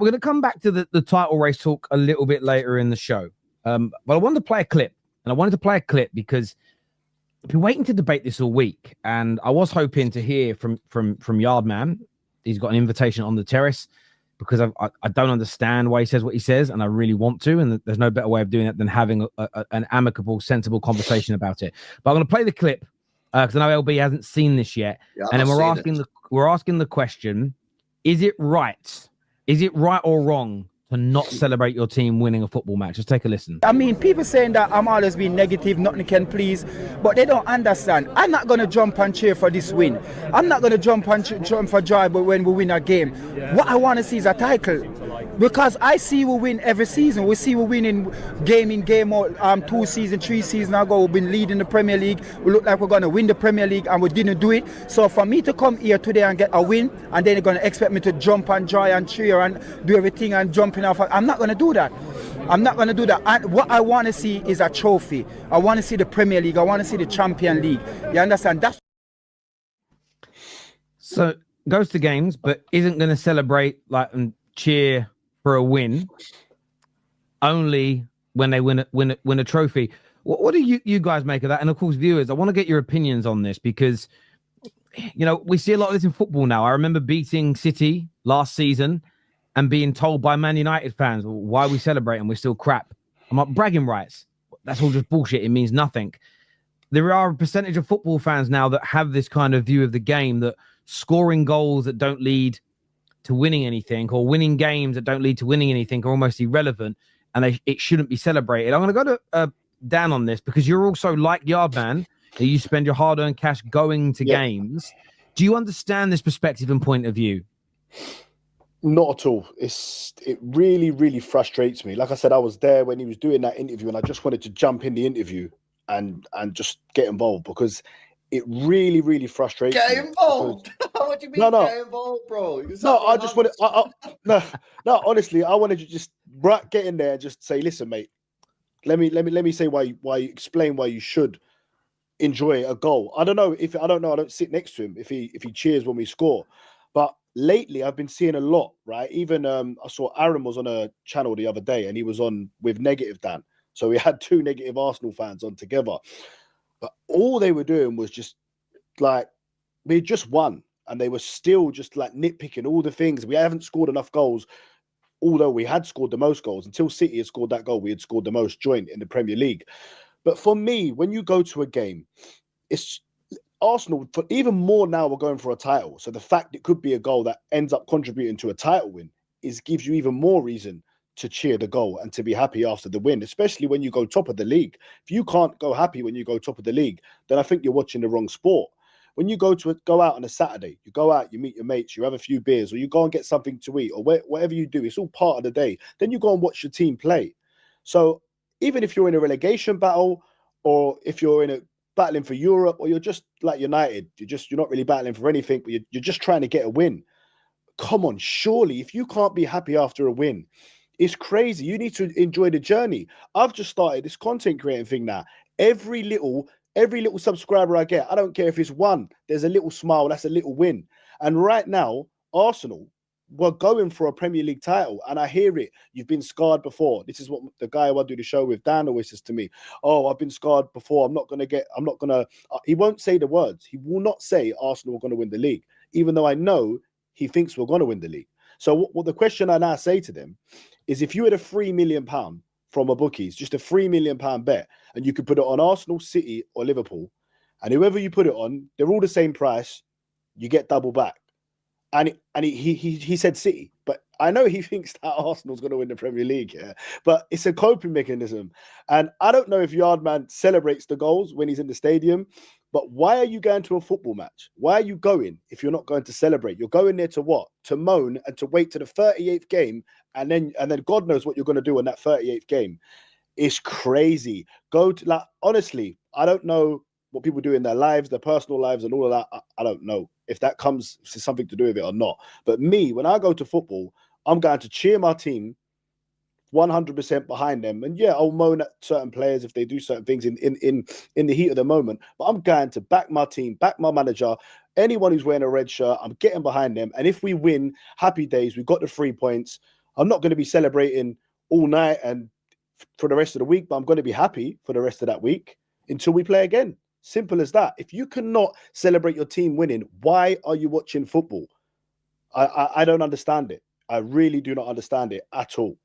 We're going to come back to the title race talk a little bit later in the show. But I wanted to play a clip. And I wanted to play a clip because I've been waiting to debate this all week. And I was hoping to hear from Yardman. He's got an invitation on the terrace because I don't understand why he says what he says. And I really want to. And there's no better way of doing it than having an amicable, sensible conversation about it. But I'm going to play the clip because I know LB hasn't seen this yet. Yeah, and then we're asking the question, is it right? Is it right or wrong to not celebrate your team winning a football match? Just take a listen. I mean, people saying that I'm always being negative, nothing can please, but they don't understand. I'm not going to jump and cheer for this win. I'm not going to jump for joy when we win a game. What I want to see is a title. Because I see we win every season. We see we win in game out, 2 seasons, 3 seasons ago. We've been leading the Premier League. We look like we're going to win the Premier League and we didn't do it. So for me to come here today and get a win, and then they're going to expect me to jump and joy and cheer and do everything and jumping off, I'm not going to do that. I'm not going to do that. And what I want to see is a trophy. I want to see the Premier League. I want to see the Champion League. You understand? That's so goes to games, but isn't going to celebrate and cheer for a win only when they win a trophy. What do you guys make of that? And of course, viewers, I want to get your opinions on this because we see a lot of this in football now. I remember beating City last season and being told by Man United fans, why are we celebrating? We're still crap. I'm like, bragging rights. That's all just bullshit. It means nothing. There are a percentage of football fans now that have this kind of view of the game, that scoring goals that don't lead to winning anything or winning games that don't lead to winning anything are almost irrelevant, and it shouldn't be celebrated. I'm going to go to Dan on this because you're also like Yardman. You spend your hard-earned cash going to games. Do you understand this perspective and point of view? Not at all. It really, really frustrates me. Like I said, I was there when he was doing that interview, and I just wanted to jump in the interview and just get involved because it really, really frustrates me. Get involved. What do you mean? Get involved, bro? I just wanted. No. Honestly, I wanted to just get in there and just say, listen, mate. Let me say why you explain why you should enjoy a goal. I don't know. I don't sit next to him if he cheers when we score, but lately I've been seeing a lot. Right. Even I saw Aaron was on a channel the other day and he was on with Negative Dan. So we had 2 negative Arsenal fans on together. But all they were doing was just we just won, and they were still just nitpicking all the things. We haven't scored enough goals, although we had scored the most goals. Until City had scored that goal, we had scored the most joint in the Premier League. But for me, when you go to a game, it's Arsenal, for even more now, we're going for a title. So the fact it could be a goal that ends up contributing to a title win gives you even more reason to cheer the goal and to be happy after the win, especially when you go top of the league. If you can't go happy when you go top of the league, then I think you're watching the wrong sport. When you go out on a Saturday, you go out, you meet your mates, you have a few beers, or you go and get something to eat, or whatever you do, it's all part of the day. Then you go and watch your team play. So even if you're in a relegation battle, or if you're in a battling for Europe, or you're just like United, you're not really battling for anything, but you're just trying to get a win. Come on, surely if you can't be happy after a win, it's crazy. You need to enjoy the journey. I've just started this content creating thing now. Every little subscriber I get, I don't care if it's 1, there's a little smile, that's a little win. And right now, Arsenal, we're going for a Premier League title, and I hear it. You've been scarred before. This is what the guy who I do the show with, Dan, always says to me. Oh, I've been scarred before. He won't say the words. He will not say Arsenal are going to win the league, even though I know he thinks we're going to win the league. So what the question I now say to them is, if you had a £3 million from a bookies, just a £3 million bet, and you could put it on Arsenal, City, or Liverpool, and whoever you put it on, they're all the same price, you get double back. And he said City, but I know he thinks that Arsenal's going to win the Premier League, but it's a coping mechanism. And I don't know if Yardman celebrates the goals when he's in the stadium, but why are you going to a football match? Why are you going if you're not going to celebrate? You're going there to what? To moan and to wait to the 38th game, and then God knows what you're going to do in that 38th game. It's crazy. Honestly, I don't know what people do in their lives, their personal lives, and all of that. I don't know if that comes to something to do with it or not. But me, when I go to football, I'm going to cheer my team 100% behind them. And yeah, I'll moan at certain players if they do certain things in the heat of the moment. But I'm going to back my team, back my manager, anyone who's wearing a red shirt. I'm getting behind them. And if we win, happy days. We got the 3 points. I'm not going to be celebrating all night and for the rest of the week, but I'm going to be happy for the rest of that week until we play again. Simple as that. If you cannot celebrate your team winning, why are you watching football? I don't understand it. I really do not understand it at all.